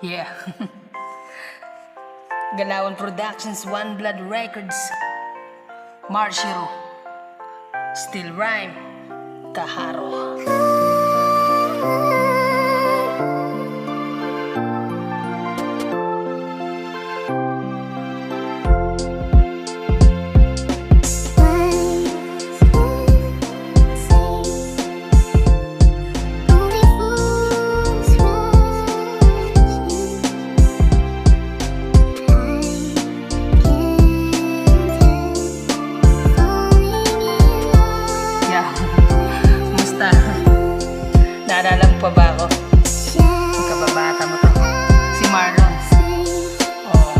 Yeah. Galawan Productions, One Blood Records, Marshiro, Still Rhyme, Kaharo. Naalala mo pa ba ako? Magkababata mo to. Si Marlon. Oh,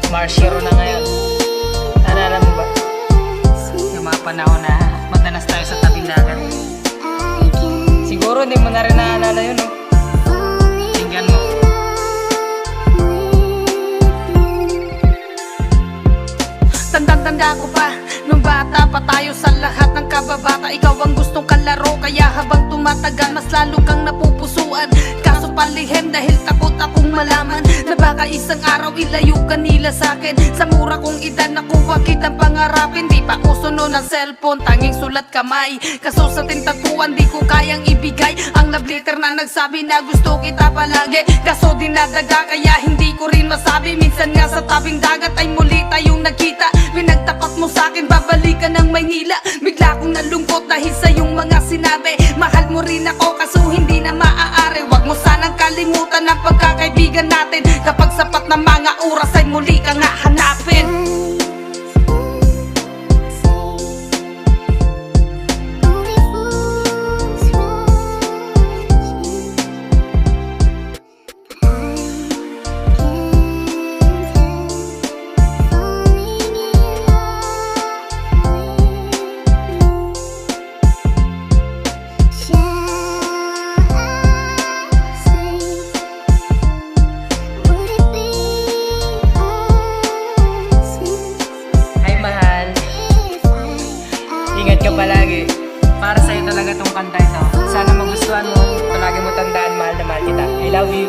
Marshiro na ngayon. Naalala mo ba? Yung mga panahon na madalas tayo sa tabing dagat. Siguro hindi mo na rin naalala yun, no? Tingnan mo. Tandang-tanda ko pa, nung bata pa tayo sa lahat ng kababata. Ikaw ang gustong kalaro, kaya habang tumatagal mas lalo kang napupusuan. Kaso palihim dahil takot akong malaman na baka isang araw ilayo ka nila sa'kin. Sa mura kong edad nakuha kitang pangarapin. Di pa uso noon ang cellphone, tanging sulat kamay. Kaso sa tintatuan di ko kayang ibigay ang love letter na nagsabi na gusto kita palagi. Kaso dinadaga kaya hindi ko rin masabi. Minsan nga sa tabing dagat ay muli tayong nagkita. Pinagtapat mo sa'kin babalikan ng Maynila. Bigla akong nalungkot dahil sa iyong mga sinabi. Mahal mo rin ako kaso hindi na maaari. Wag mo sanang kalimutan ang pagkakaibigan natin. Kapag sapat na mga oras ay muli ka nga hanapin. Ingat ka palagi. Para sa'yo talaga tong kanta ito. Sana magustuhan mo. Palagi mo tandaan, mahal na mahal kita. I love you.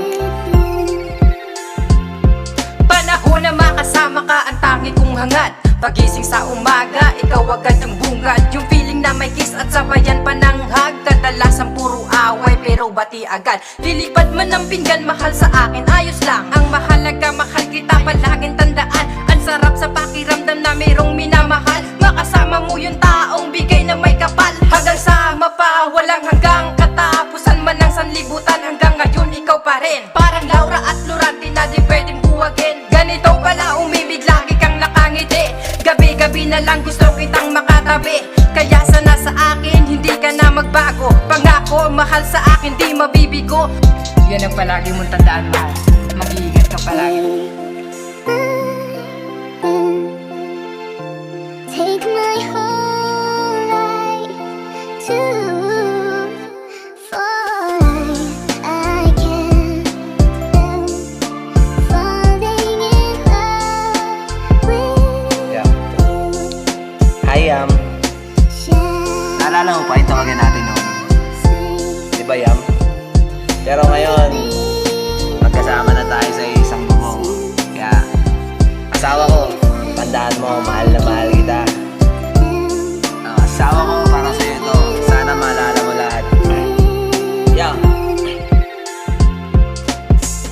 Panahon na makasama ka ang tangi kong hangad. Pagising sa umaga, ikaw agad ang bungad. Yung feeling na may kiss at sabayan pa ng hug. Kadalasan puro away pero bati agad. Lilipad man ng pinggan, mahal sa akin, ayos lang. Ang mahalaga, mahal kita, palaging tandaan. Ang sarap sa pakiramdam na mayroong minamahal. Makasama mo yung taong bigay na may kapal. Hanggang sa mapa, walang hanggang katapusan man ng sanlibutan. Hanggang ngayon ikaw pa rin. Parang Laura at Lorante na di pwedeng buwagin. Ganito pala umibig, lagi kang nakangiti. Gabi-gabi na lang gusto kitang makatabi. Kaya sana sa akin, hindi ka na magbago. Pangako, mahal sa akin, di mabibigo. Yan ang palagi mong tandaan, mahal. Mag-iingat ka palagi. Take my whole life to fall. I can't help falling in love with Yeah. Hi, you. Naalala mo pa yung tawagan natin noon? Di ba, Yam? Pero ngayon, magkasama na tayo sa isang bubong. Kaya, asawa ko, tandaan mo, mahal na mahal kita. Asawa ko, para sa'yo ito. Sana maalala mo lahat. Yeah.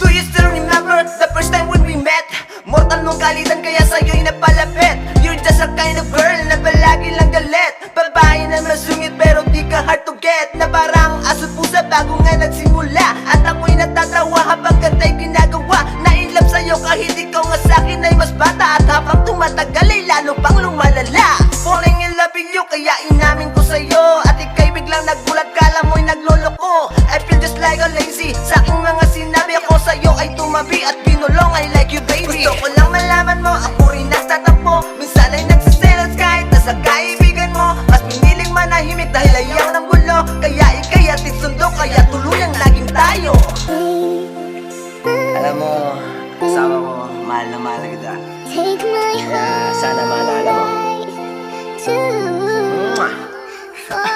Do you still remember the first time when we met? Mortal mong kalitan kaya sa'yo'y napalapit. You're just a kind of girl na palagi lang galit. Babae na masungit pero di ka hard to get. Na parang aso't pusa bago nga nagsimula. At ako'y natatawa habang ganta'y ginagawa. Na-inlove sa'yo kahit ikaw nga sa'kin ay mas bata. At habang tumatagal ay lalo pang lumalala. Falling in love with you kaya inamin ko sa'yo. At ika'y biglang nagulat, kala mo'y nagloloko. I feel just like a lazy. Sa'king mga sinabi ako sa'yo ay tumabi. At binulong, I like you baby. Gusto ko lang malaman mo, ako rin nagtatampo. Minsan ay nagsiselos kahit nasa kaibigan mo. Mas piniling manahimik dahil ayaw ng gulo. Kaya ika'y atid sundo, kaya tuluyang laging tayo. Alam mo, asawa ko, mahal na mahal kita. Take my Kaya sana maalala mo. life to Mwah! fall.